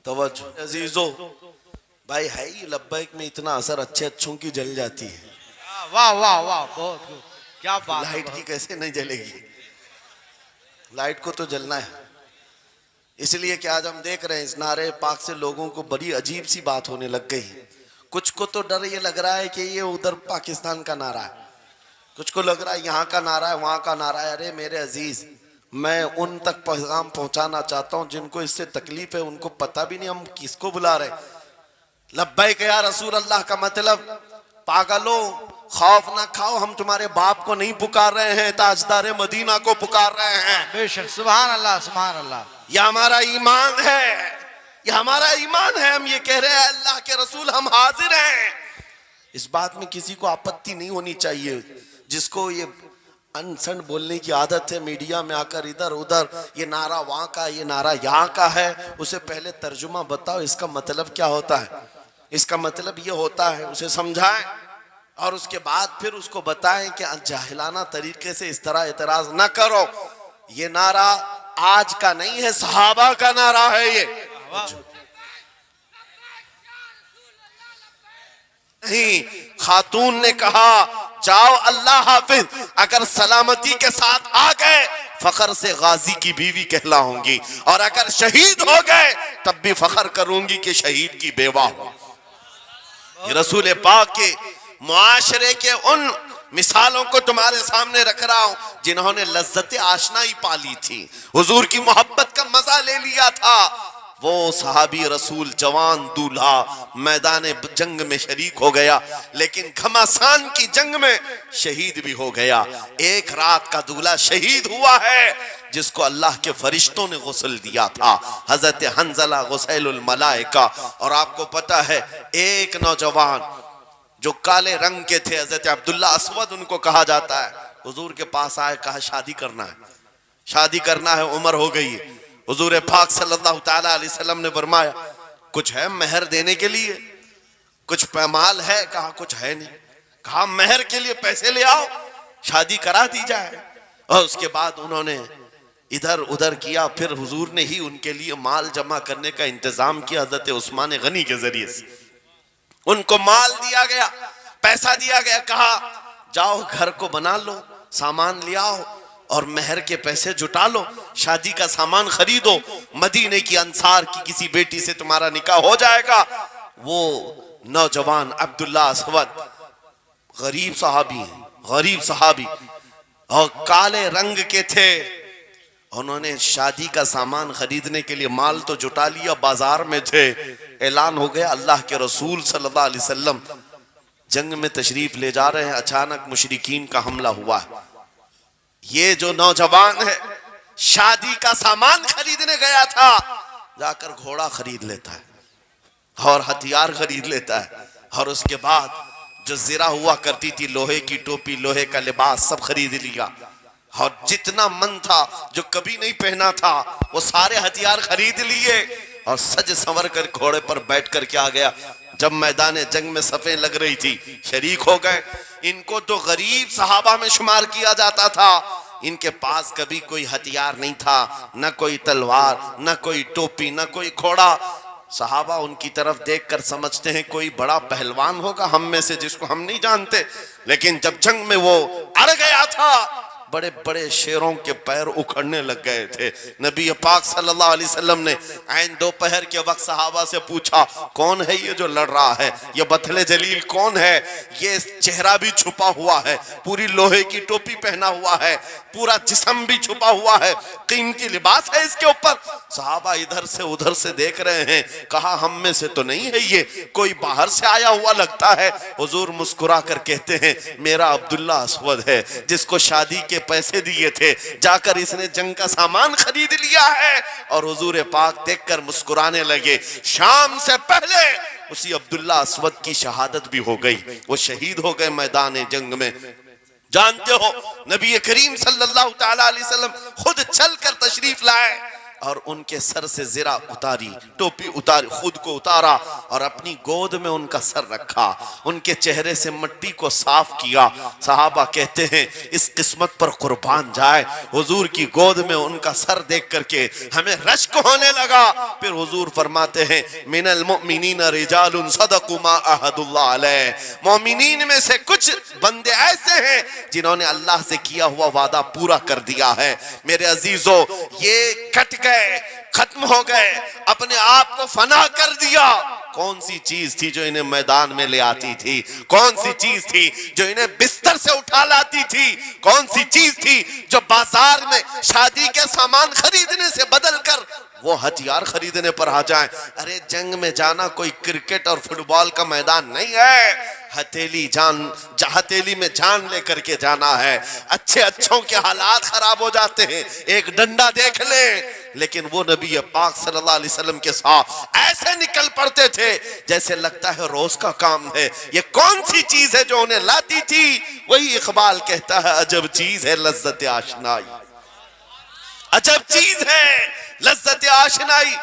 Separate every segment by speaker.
Speaker 1: तवज्जो अजीजो, भाई है ही लब्बैक में इतना असर अच्छे अच्छों की जल जाती है।
Speaker 2: वाह वाह वाह, बहुत खूब, क्या बात है।
Speaker 1: लाइट की कैसे नहीं जलेगी, लाइट को तो जलना है। इसलिए कि आज हम देख रहे हैं इस नारे पाक से लोगों को बड़ी अजीब सी बात होने लग गई। कुछ को तो डर ये लग रहा है कि ये उधर पाकिस्तान का नारा है, कुछ को लग रहा है यहाँ का नारा है, वहां का नारा है। अरे मेरे अजीज, मैं उन तक पैगाम पहुंचाना चाहता हूं जिनको इससे तकलीफ है, उनको पता भी नहीं हम किसको बुला रहे। लब्बैक या रसूल अल्लाह का मतलब पागलो, खौफ ना खाओ, हम तुम्हारे बाप को नहीं पुकार रहे हैं, ताजदार मदीना को पुकार रहे हैं।
Speaker 2: बेशक, सुभान अल्लाह सुभान अल्लाह।
Speaker 1: यह हमारा ईमान है, यह हमारा ईमान है। हम ये कह रहे हैं अल्लाह के रसूल हम हाजिर हैं। इस बात में किसी को आपत्ति नहीं होनी चाहिए। जिसको ये अनसन बोलने की आदत है, मीडिया में आकर इधर उधर ये नारा वहां का, ये नारा यहाँ का है, उसे पहले तर्जुमा बताओ इसका मतलब क्या होता है। इसका मतलब ये होता है, उसे समझाएं और उसके बाद फिर उसको बताएं कि जाहिलाना तरीके से इस तरह एतराज ना करो। ये नारा आज का नहीं है, सहाबा का नारा है। ये नहीं, खातून ने कहा जाओ अल्लाह हाफिज, अगर सलामती के साथ आ गए फखर से गाजी की बीवी कहलाऊंगी, और अगर शहीद हो गए तब भी फखर करूंगी कि शहीद की बेवा हो। रसूल पाक के मुआशरे के उन मिसालों को तुम्हारे सामने रख रहा हूं जिन्होंने लज्जत आशनाई पाली थी, हुजूर की मोहब्बत का मजा ले लिया था। वो सहाबी रसूल जवान दूल्हा मैदान जंग में शरीक हो गया, लेकिन घमासान की जंग में शहीद भी हो गया। एक रात का दूल्हा शहीद हुआ है जिसको अल्लाह के फरिश्तों ने गुस्ल दिया था, हजरत हंजला गुसैलुल मलाइका। और आपको पता है एक नौजवान जो काले रंग के थे, हजरत अब्दुल्ला असवद उनको कहा जाता है, हुजूर के पास आए, कहा शादी करना है, शादी करना है, उम्र हो गई है। हुजूर पाक सल्लल्लाहु ताला अलैहि वसल्लम ने फरमाया कुछ है मेहर देने के लिए, कुछ पैमाल है, कहा कुछ है नहीं, कहा मेहर के लिए पैसे ले आओ, शादी करा दी जाए। और उसके बाद उन्होंने इधर उधर किया, फिर हुजूर ने ही उनके लिए माल जमा करने का इंतजाम किया। हजरत उस्मान गनी के जरिए से उनको माल दिया गया, पैसा दिया गया, कहा जाओ घर को बना लो, सामान ले आओ और मेहर के पैसे जुटा लो, शादी का सामान खरीदो, मदीने की अंसार की किसी बेटी से तुम्हारा निकाह हो जाएगा। वो नौजवान अब्दुल्ला असवद गरीब सहाबी हैं, गरीब सहाबी और काले रंग के थे। उन्होंने शादी का सामान खरीदने के लिए माल तो जुटा लिया, बाजार में थे, ऐलान हो गया अल्लाह के रसूल सल्लल्लाहु अलैहि वसल्लम जंग में तशरीफ ले जा रहे हैं। अचानक मुशरिकीन का हमला हुआ। ये जो नौजवान है शादी का सामान खरीदने गया था, जाकर घोड़ा खरीद लेता है और हथियार खरीद लेता है, और उसके बाद जो जिरा हुआ करती थी, लोहे की टोपी, लोहे का लिबास, सब खरीद लिया। और जितना मन था जो कभी नहीं पहना था वो सारे हथियार खरीद लिए और सज संवर कर घोड़े पर बैठ कर के आ गया। जब मैदान जंग में सफें लग रही थी, शरीक हो गए। इनको तो गरीब सहाबा में शुमार किया जाता था, इनके पास कभी कोई हथियार नहीं था, न कोई तलवार, न कोई टोपी, न कोई घोड़ा। सहाबा उनकी तरफ देखकर समझते हैं कोई बड़ा पहलवान होगा हम में से जिसको हम नहीं जानते। लेकिन जब जंग में वो अड़ गया था, बड़े बड़े शेरों के पैर उखड़ने लग गए थे। नबी पाक सल्लल्लाहु अलैहि वसल्लम ने ऐन दोपहर के वक्त सहाबा से पूछा कौन है ये जो लड़ रहा है, ये बथले जलील कौन है, ये चेहरा भी छुपा हुआ है, पूरी लोहे की टोपी पहना हुआ है, पूरा जिस्म भी छुपा हुआ है, कीमती लिबास है इसके ऊपर। सहाबा इधर से उधर से देख रहे हैं, कहा हम में से तो नहीं है ये, कोई बाहर से आया हुआ लगता है। हुजूर मुस्कुरा कर कहते हैं मेरा अब्दुल्ला असवद है जिसको शादी के पैसे दिए थे, जाकर इसने जंग का सामान खरीद लिया है। और हुजूर पाक देखकर मुस्कुराने लगे। शाम से पहले उसी अब्दुल्ला असवद की शहादत भी हो गई, वो शहीद हो गए मैदान जंग में। जानते हो नबी करीम सल्लल्लाहु ताला अलैहि वसल्लम खुद चलकर तशरीफ लाए और उनके सर से ज़रा उतारी, टोपी उतारी, खुद को उतारा और अपनी गोद में उनका सर रखा, उनके चेहरे से मिट्टी को साफ किया। सहाबा कहते हैं इस किस्मत पर कुर्बान जाए, हुजूर की गोद में उनका सर देख करके हमें रश्क होने लगा। फिर हुजूर फरमाते हैं मिनल मुमिनीन रिजालुन सदकु मा अहदुल्लाह अलैह, मोमिनीन में से कुछ बंदे ऐसे हैं जिन्होंने अल्लाह से किया हुआ वादा पूरा कर दिया है। मेरे अजीजों, ये कट गए, खत्म हो गए, अपने आप को फना कर दिया। कौन सी चीज थी जो इन्हें मैदान में ले आती थी? कौन सी चीज थी जो इन्हें बिस्तर से उठा लाती थी? कौन सी चीज थी जो बाजार में शादी के सामान खरीदने से बदल कर वो हथियार खरीदने पर आ जाए? अरे जंग में जाना कोई क्रिकेट और फुटबॉल का मैदान नहीं है, हथेली में जान लेकर के जाना है। अच्छों के हालात खराब हो जाते हैं, एक डंडा देख ले, लेकिन वो नबी पाक सल्लल्लाहु अलैहि वसल्लम के साथ ऐसे निकल पड़ते थे जैसे लगता है रोज का काम है। ये कौन सी चीज है जो उन्हें लाती थी? वही इकबाल कहता है अजब चीज है लज्जत आशनाई, अजब चीज है लज्जत आशनाई।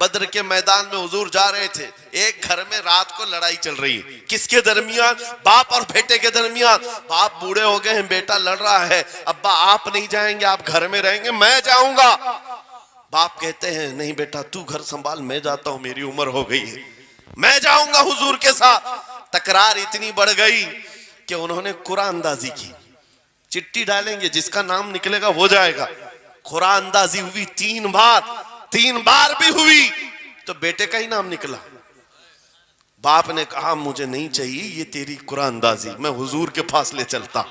Speaker 1: बद्र के मैदान में हुजूर जा रहे थे, एक घर में रात को लड़ाई चल रही है। किसके दरमियान? बाप और बेटे के दरमियान। बाप बूढ़े हो गए हैं, बेटा लड़ रहा है, अब्बा आप नहीं जाएंगे, आप घर में रहेंगे, मैं जाऊंगा। बाप कहते हैं नहीं बेटा तू घर संभाल, मैं जाता हूं, मेरी उम्र हो गई है, मैं जाऊंगा हुजूर के साथ। तकरार इतनी बढ़ गई कि उन्होंने कुरान अंदाजी की, चिट्ठी डालेंगे, जिसका नाम निकलेगा वो जाएगा। कुरान अंदाजी हुई 3 बार भी हुई तो बेटे का ही नाम निकला। बाप ने कहा मुझे नहीं चाहिए ये तेरी कुरान अंदाजी, मैं हुजूर के पास ले चलता,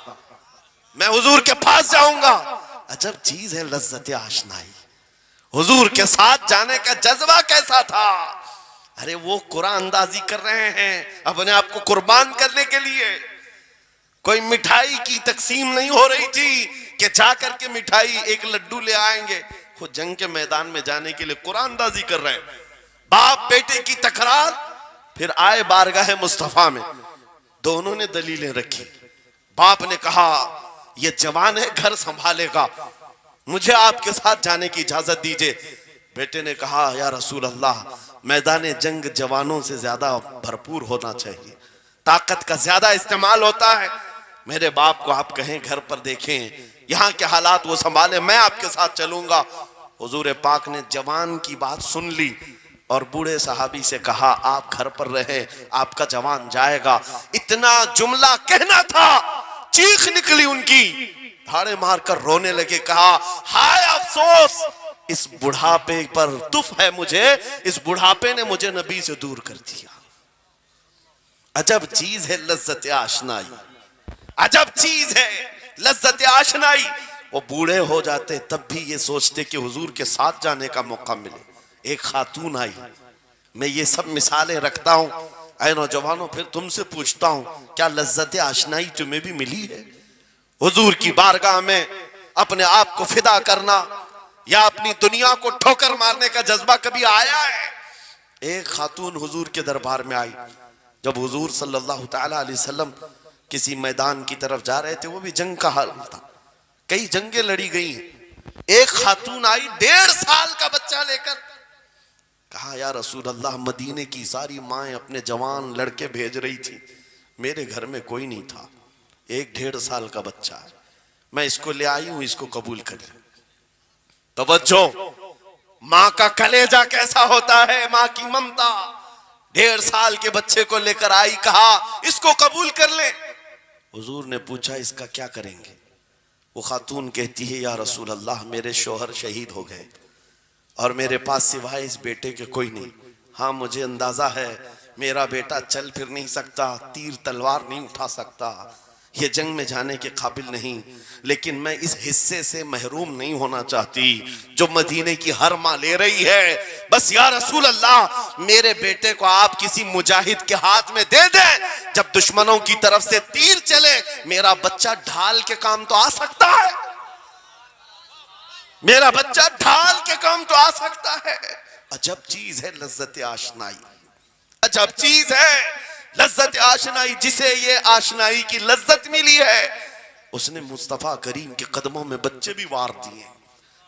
Speaker 1: मैं हुजूर के पास जाऊंगा। अजब चीज है लज्जत आशनाई। हुजूर के साथ जाने का जज्बा कैसा था? अरे वो कुरान अंदाजी कर रहे हैं अपने आप को कुर्बान करने के लिए। कोई मिठाई की तकसीम नहीं हो रही थी कि जाकर के मिठाई एक लड्डू ले आएंगे। वो जंग के मैदान में जाने के लिए कुरान अंदाजी कर रहे हैं। बाप बेटे की तकरार, फिर आए बारगाह मुस्तफा में, दोनों ने दलीलें रखी। बाप ने कहा ये जवान है, घर संभालेगा, मुझे आपके साथ जाने की इजाजत दीजिए। बेटे ने कहा या रसूल अल्लाह, मैदान जंग जवानों से ज्यादा भरपूर होना चाहिए, ताकत का ज्यादा इस्तेमाल होता है। मेरे बाप को आप कहें घर पर देखें, यहाँ के हालात वो संभाले, मैं आपके साथ चलूंगा। हुजूर पाक ने जवान की बात सुन ली और बूढ़े सहाबी से कहा आप घर पर रहे, आपका जवान जाएगा। इतना जुमला कहना था, चीख निकली उनकी, भाड़े मारकर रोने लगे। कहा हाय अफसोस, इस बुढ़ापे पर तुफ है मुझे, इस बुढ़ापे ने मुझे नबी से दूर कर दिया। अजब चीज है लज्जत आशनाई, अजब चीज है लज्जत आशनाई। वो बूढ़े हो जाते तब भी ये सोचते कि हुजूर के साथ जाने का मौका मिले। एक खातून आई, मैं ये सब मिसालें रखता हूं, ऐ नौजवानों फिर तुमसे पूछता हूं क्या लज्जत आशनाई तुम्हें भी मिली है? हुजूर की बारगाह में अपने आप को फिदा करना या अपनी दुनिया को ठोकर मारने का जज्बा कभी आया है? एक खातून हुजूर के दरबार में आई। जब हुजूर सल्लल्लाहु तआला अलैहि वसल्लम किसी मैदान की तरफ जा रहे थे, वो भी जंग का हाल था, कई जंगें लड़ी गई। एक खातून आई 1.5 साल का बच्चा लेकर, कहा या रसूल अल्लाह, मदीने की सारी माएं अपने जवान लड़के भेज रही थी, मेरे घर में कोई नहीं था, एक 1.5 साल का बच्चा है, मैं इसको ले आई हूं, इसको कबूल कर ले। तवज्जो, माँ का कलेजा कैसा होता है, माँ की ममता। 1.5 साल के बच्चे को लेकर आई, कहा इसको कबूल कर ले। हुजूर ने पूछा इसका क्या करेंगे? वो खातून कहती है या रसूल अल्लाह, मेरे शोहर शहीद हो गए और मेरे पास सिवाय इस बेटे के कोई नहीं। हाँ मुझे अंदाजा है मेरा बेटा चल फिर नहीं सकता, तीर तलवार नहीं उठा सकता, ये जंग में जाने के काबिल नहीं, लेकिन मैं इस हिस्से से महरूम नहीं होना चाहती जो मदीने की हर माँ ले रही है। बस या रसूल अल्लाह, मेरे बेटे को आप किसी मुजाहिद के हाथ में दे दें, जब दुश्मनों की तरफ से तीर चले मेरा बच्चा ढाल के काम तो आ सकता है, मेरा बच्चा ढाल के काम तो आ सकता है। अजब चीज है लज्जत आशनाई, अजब चीज है लज्जत आशनाई। जिसे ये आशनाई की लज्जत मिली है उसने मुस्तफा करीम के कदमों में बच्चे भी वार दिए,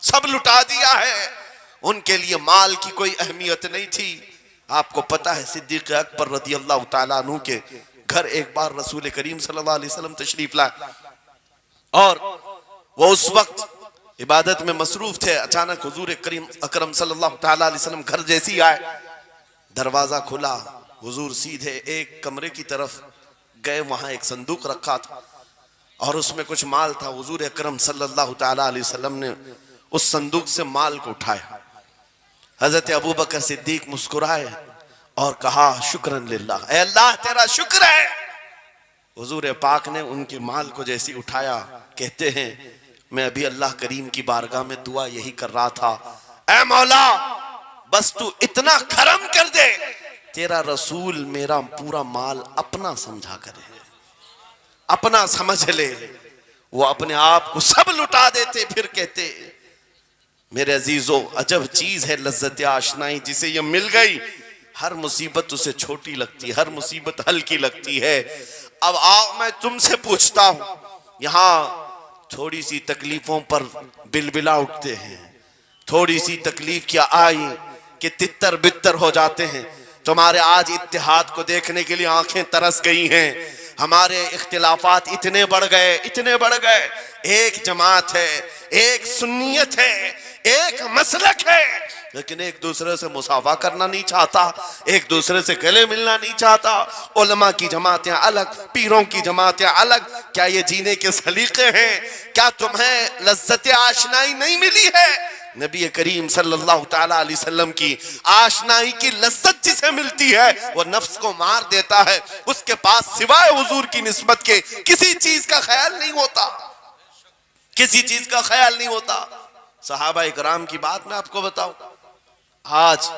Speaker 1: सब लुटा दिया है। उनके लिए माल की कोई अहमियत नहीं थी। आपको पता है सिद्दीक अकबर रदी अल्लाह तआला अन्हु के घर एक बार रसूल करीम सल्लल्लाहु अलैहि वसल्लम तशरीफ लाए और वो उस वक्त इबादत में मसरूफ थे। अचानक हुजूर करीम अकरम सल्लल्लाहु तआला अलैहि वसल्लम घर जैसी आए, दरवाजा खुला, हुजूर सीधे एक कमरे की तरफ गए, वहां एक संदूक रखा था और उसमें कुछ माल था। हुजूर अकरम सल्लल्लाहु तआला अलैहि वसल्लम ने उस संदूक से माल को उठाया। हजरत अबू बकर सिद्दीक मुस्कुराए और कहा शुक्रन लिल्लाह, ऐ अल्लाह तेरा शुक्र है। हुजूर पाक ने उनके माल को जैसी उठाया, कहते हैं मैं अभी अल्लाह करीम की बारगाह में दुआ यही कर रहा था, ऐ मौला बस तू इतना करम कर दे, तेरा रसूल मेरा पूरा माल अपना समझा करे, अपना समझ ले। वो अपने आप को सब लुटा देते, फिर कहते मेरे अजीजों अजब चीज है लज्जत आशनाई, जिसे ये मिल गई हर मुसीबत उसे छोटी लगती है, हर मुसीबत हल्की लगती है। अब आओ मैं तुमसे पूछता हूं, यहाँ थोड़ी सी तकलीफों पर बिलबिला उठते हैं, थोड़ी सी तकलीफ क्या आई कि तितर बितर हो जाते हैं। तुम्हारे आज इत्तेहाद को देखने के लिए आंखें तरस गई हैं। हमारे इख्तिलाफात इतने बढ़ गए, इतने बढ़ गए। एक जमात है, एक सुन्नियत है, एक मसलक है, लेकिन एक दूसरे से मुसाफा करना नहीं चाहता, एक दूसरे से गले मिलना नहीं चाहता। उलमा की जमातें अलग, पीरों की जमातें अलग। क्या ये जीने के सलीके हैं? क्या तुम्हें लज्जत आशनाई नहीं मिली है? नबी करीम सल्लल्लाहु तआला अलैहि वसल्लम की आशनाई की लज्जत जिसे मिलती है वो नफ्स को मार देता है। उसके पास सिवाय हुजूर की निस्बत के किसी चीज का ख्याल नहीं होता, किसी चीज का ख्याल नहीं होता। सहाबा इकराम की बात मैं आपको बताऊं, आज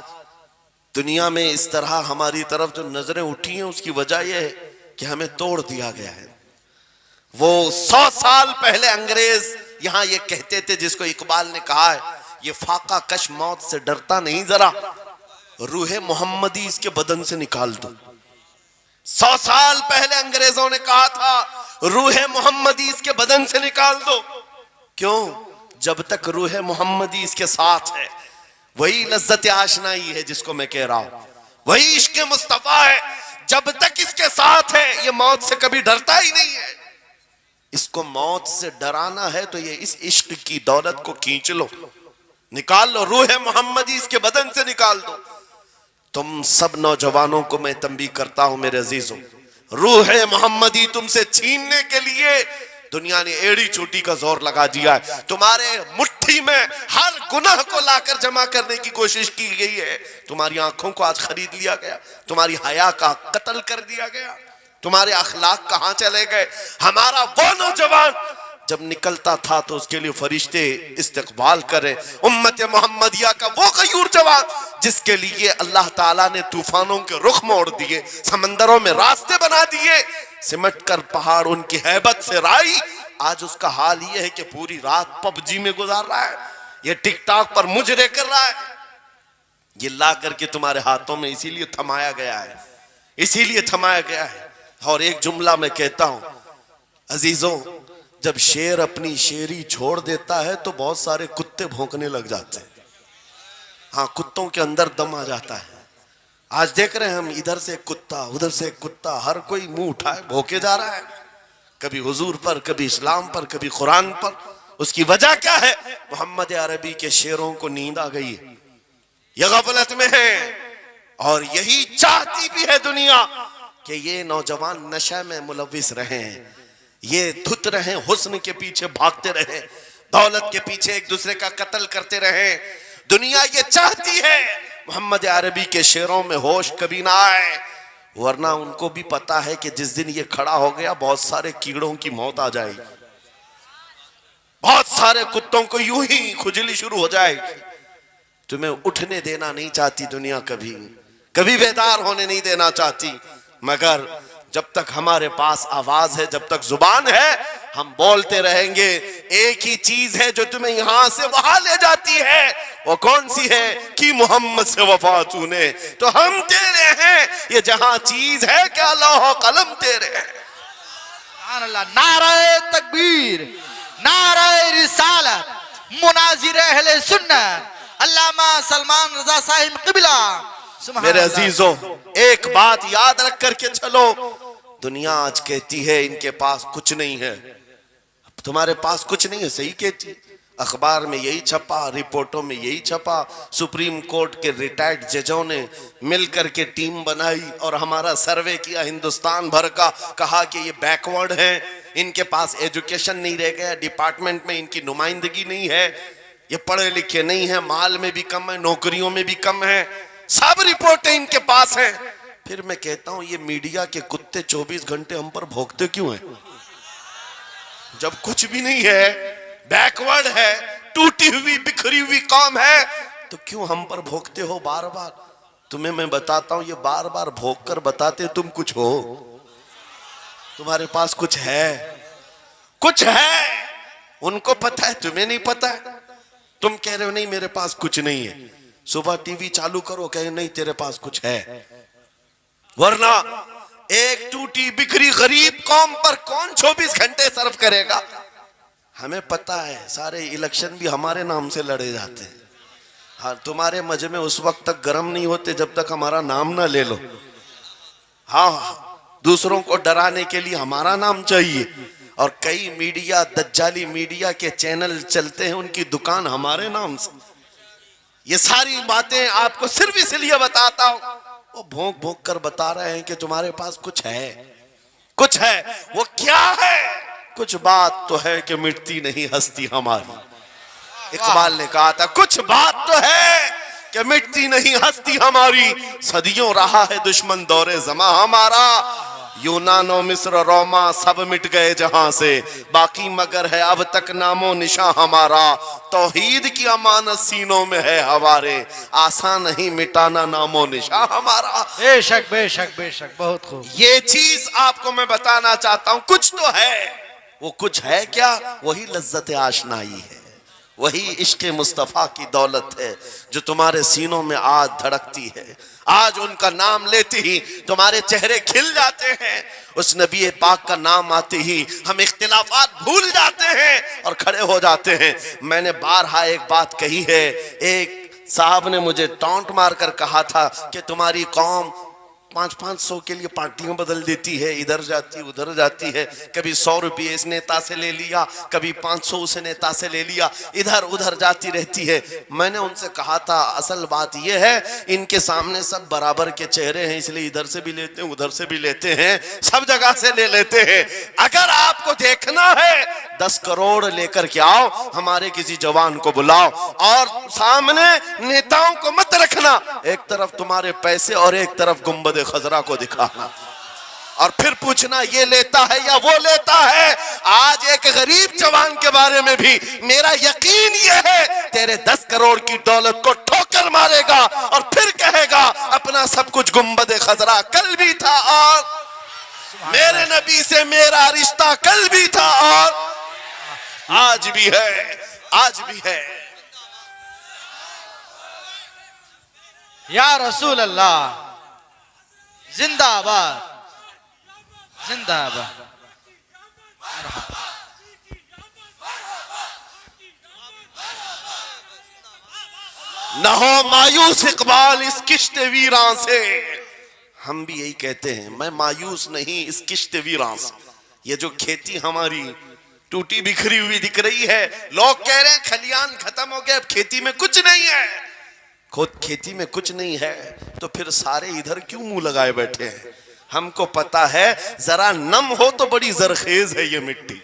Speaker 1: दुनिया में इस तरह हमारी तरफ जो नजरें उठी हैं उसकी वजह यह है कि हमें तोड़ दिया गया है। वो 100 साल पहले अंग्रेज यहां ये कहते थे, जिसको इकबाल ने कहा है, ये फाका कश मौत से डरता नहीं, जरा रूहे मोहम्मदी इसके बदन से निकाल दो। 100 साल पहले अंग्रेजों ने कहा था रूहे मोहम्मदी इसके बदन से निकाल दो। क्यों? जब तक रूहे मोहम्मदी इसके साथ है, वही लज्जत आशनाई है जिसको मैं कह रहा हूं, वही इश्क मुस्तफा है। जब तक इसके साथ है ये मौत से कभी डरता ही नहीं है। इसको मौत से डराना है तो ये इस इश्क की दौलत को खींच लो, निकाल लो, रूह मोहम्मदी इसके बदन से निकाल दो। तुम सब नौजवानों को मैं तंबीह करता हूं मेरे अजीजों, रूह मोहम्मदी तुमसे छीनने के लिए दुनिया ने एड़ी चोटी का जोर लगा दिया है। तुम्हारे मुट्ठी में हर गुनाह को लाकर जमा करने की कोशिश की गई है। तुम्हारी आंखों को आज खरीद लिया गया, तुम्हारी हया का कत्ल कर दिया गया, तुम्हारे अखलाक कहां चले गए। हमारा वो नौजवान जब निकलता था तो उसके लिए फरिश्ते इस्तकबाल करे। उम्मत मोहम्मदिया का वो गयूर जवान जिसके लिए अल्लाह ताला ने तूफानों के रुख मोड़ दिए, समंदरों में रास्ते बना दिए, सिमट कर पहाड़ उनकी हैबत से राई। आज उसका हाल ये है कि पूरी रात पबजी में गुजार रहा है, ये टिकटॉक पर मुजरे कर रहा है। ये ला करके तुम्हारे हाथों में इसीलिए थमाया गया है, इसीलिए थमाया गया है। और एक जुमला मैं कहता हूं अजीजों, जब शेर अपनी शेरी छोड़ देता है तो बहुत सारे कुत्ते भौंकने लग जाते हैं। हाँ, कुत्तों के अंदर दम आ जाता है। आज देख रहे हैं हम, इधर से कुत्ता उधर से कुत्ता, हर कोई मुंह उठाए भौंके जा रहा है, कभी हुजूर पर, कभी इस्लाम पर, कभी कुरान पर। उसकी वजह क्या है? मोहम्मद अरबी के शेरों को नींद आ गई है, ये गफलत में है। और यही चाहती भी है दुनिया कि ये नौजवान नशा में मुलविस रहे, ये धुत रहे, हुस्न के पीछे भागते रहे, दौलत के पीछे एक दूसरे का कत्ल करते रहे। दुनिया ये चाहती है मोहम्मद अरबी के शेरों में होश कभी ना आए, वरना उनको भी पता है कि जिस दिन ये खड़ा हो गया बहुत सारे कीड़ों की मौत आ जाएगी, बहुत सारे कुत्तों को यूं ही खुजली शुरू हो जाएगी। तुम्हें उठने देना नहीं चाहती दुनिया, कभी कभी बेदार होने नहीं देना चाहती, मगर जब तक हमारे पास आवाज है, जब तक जुबान है, हम बोलते रहेंगे। एक ही चीज है जो तुम्हें यहां से वहां ले जाती है, वो कौन सी है? कि मोहम्मद से वफा तूने, तो हम तेरे हैं। ये जहां चीज है क्या लौह कलम तेरे हैं।
Speaker 2: नारे तकबीर, नारे रिसालत, मुनाजिर अहले सुन्नत, अल्लामा सलमान रजा साहिब किबला। सुभान
Speaker 1: मेरे
Speaker 2: अल्लाह।
Speaker 1: अजीजों, एक बात याद रख करके चलो, दुनिया आज कहती है इनके पास कुछ नहीं है, तुम्हारे पास कुछ नहीं है, सही कहती। अखबार में यही छपा, रिपोर्टों में यही छपा, सुप्रीम कोर्ट के रिटायर्ड जजों ने मिलकर के टीम बनाई और हमारा सर्वे किया हिंदुस्तान भर का, कहा कि ये बैकवर्ड है, इनके पास एजुकेशन नहीं रह गया, डिपार्टमेंट में इनकी नुमाइंदगी नहीं है, ये पढ़े लिखे नहीं है, माल में भी कम है, नौकरियों में भी कम है, सब रिपोर्टें इनके पास हैं। फिर मैं कहता हूं ये मीडिया के कुत्ते 24 घंटे हम पर भोंकते क्यों हैं? जब कुछ भी नहीं है, बैकवर्ड है, टूटी हुई बिखरी हुई कौम है, तो क्यों हम पर भोंकते हो बार बार? तुम्हें मैं बताता हूं, ये बार बार भोंक कर बताते तुम कुछ हो, तुम्हारे पास कुछ है, कुछ है, उनको पता है, तुम्हें नहीं पता है। तुम कह रहे हो नहीं मेरे पास कुछ नहीं है, सुबह टीवी चालू करो, कहे नहीं तेरे पास कुछ है, वरना एक टूटी बिखरी गरीब कौम पर कौन 24 घंटे सर्व करेगा? हमें पता है, सारे इलेक्शन भी हमारे नाम से लड़े जाते हैं। हाँ, तुम्हारे मजमे उस वक्त तक गर्म नहीं होते जब तक हमारा नाम ना ले लो। हाँ, दूसरों को डराने के लिए हमारा नाम चाहिए, और कई मीडिया, दज्जाली मीडिया के चैनल चलते हैं, उनकी दुकान हमारे नाम से। ये सारी बातें आपको सिर्फ इसलिए बताता हूं, वो भोंक भोंक कर बता रहे हैं कि तुम्हारे पास कुछ है, कुछ है। वो क्या है? कुछ बात तो है कि मिटती नहीं हस्ती हमारी। इकबाल ने कहा था कुछ बात तो है कि मिटती नहीं हस्ती हमारी, सदियों रहा है दुश्मन दौरे जमा हमारा, यूनानो मिस्र रोमा सब मिट गए जहां से, बाकी मगर है अब तक नामो निशा हमारा, तौहीद की अमानत सीनों में है हमारे, आसान नहीं मिटाना नामो निशा हमारा।
Speaker 2: बेशक बेशक बेशक, बहुत खूब।
Speaker 1: ये चीज आपको मैं बताना चाहता हूं, कुछ तो है। वो कुछ है क्या? वही लज्जत आशनाई है, वही इश्क मुस्तफा की दौलत है जो तुम्हारे सीनों में आज धड़कती है। आज उनका नाम लेते ही तुम्हारे चेहरे खिल जाते हैं, उस नबी पाक का नाम आते ही हम इख्तिलाफात भूल जाते हैं और खड़े हो जाते हैं। मैंने बारहा एक बात कही है, एक साहब ने मुझे टॉन्ट मारकर कहा था कि तुम्हारी कौम 500-500 के लिए पार्टियां बदल देती है, इधर जाती उधर जाती है, कभी 100 रुपये इस नेता से ले लिया, कभी 500 उस नेता से ले लिया, इधर उधर जाती रहती है। मैंने उनसे कहा था असल बात यह है इनके सामने सब बराबर के चेहरे हैं, इसलिए इधर से भी लेते हैं उधर से भी लेते हैं, सब जगह से ले लेते हैं। अगर आपको देखना है 10 करोड़ लेकर के आओ, हमारे किसी जवान को बुलाओ और सामने नेताओं को मत रखना, एक तरफ तुम्हारे पैसे और एक तरफ गुंबद खजरा को दिखाना, और फिर पूछना ये लेता है या वो लेता है। आज एक गरीब जवान के बारे में भी मेरा यकीन ये है तेरे 10 करोड़ की दौलत को ठोकर मारेगा और फिर कहेगा अपना सब कुछ गुंबद खजरा कल भी था और मेरे नबी से मेरा रिश्ता कल भी था और आज भी है, आज भी है।
Speaker 2: या रसूल अल्लाह, जिंदाबाद जिंदाबाद।
Speaker 1: न हो मायूस इकबाल इस किश्त वीरां से, हम भी यही कहते हैं, मैं मायूस नहीं इस किश्त वीरां से। ये जो खेती हमारी टूटी बिखरी हुई दिख रही है, लोग कह रहे हैं खलियान खत्म हो गए, अब खेती में कुछ नहीं है। खुद खेती में कुछ नहीं है तो फिर सारे इधर क्यों मुंह लगाए बैठे हैं? हमको पता है जरा नम हो तो बड़ी जरखेज है ये मिट्टी,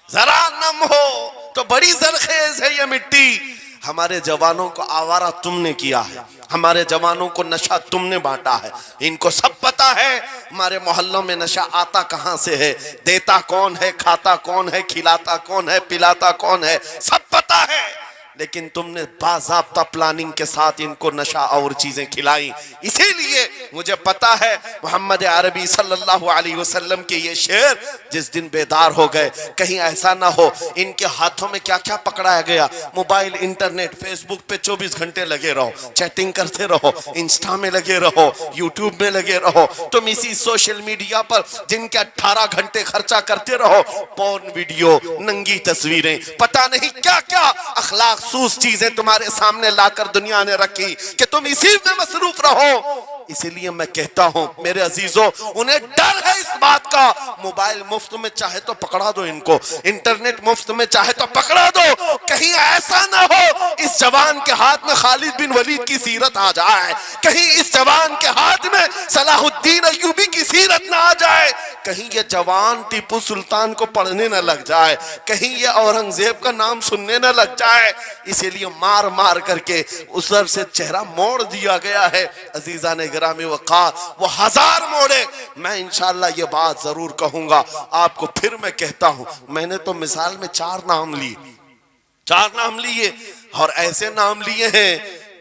Speaker 1: जरा नम हो तो बड़ी जरखेज है ये मिट्टी। हमारे जवानों को आवारा तुमने किया है, हमारे जवानों को नशा तुमने बांटा है, इनको सब पता है हमारे मोहल्लों में नशा आता कहां से है, देता कौन है, खाता कौन है, खिलाता कौन है, पिलाता कौन है, सब पता है। लेकिन तुमने बाज़ाब्ता प्लानिंग के साथ इनको नशा और चीजें खिलाई। इसीलिए मुझे पता है मोहम्मद अरबी सल्लल्लाहु अलैहि वसल्लम के ये शेर जिस दिन बेदार हो गए, कहीं ऐसा ना हो इनके हाथों में क्या क्या पकड़ाया गया, मोबाइल, इंटरनेट, फेसबुक पे 24 घंटे लगे रहो, चैटिंग करते रहो, इंस्टा में लगे रहो, यूट्यूब में लगे रहो, तुम इसी सोशल मीडिया पर जिनके 18 घंटे खर्चा करते रहो, पोर्न वीडियो, नंगी तस्वीरें, पता नहीं क्या क्या अखलाक मखसूस चीजें तुम्हारे सामने लाकर दुनिया ने रखी कि तुम इसी में मसरूफ रहो। इसीलिए मैं कहता हूं मेरे अजीजों, उन्हें डर है इस बात का, मोबाइल मुफ्त में चाहे तो पकड़ा दो इनको, इंटरनेट मुफ्त में चाहे तो पकड़ा दो, कहीं ऐसा ना हो इस जवान के हाथ में खालिद बिन वलीद की सीरत आ जाए, कहीं इस जवान के हाथ में सलाहुद्दीन अय्यूबी की सीरत ना आ जाए, कहीं ये जवान टीपू सुल्तान को पढ़ने न लग जाए, कहीं ये औरंगजेब का नाम सुनने न लग जाए। इसीलिए मार मार करके उस तरफ से चेहरा मोड़ दिया गया है। अजीजा ने गिरामी वक़ार, वो हजार मोड़े, मैं इंशाअल्लाह ये बात जरूर कहूंगा आपको। फिर मैं कहता हूं, मैंने तो मिसाल में चार नाम लिए और ऐसे नाम लिए हैं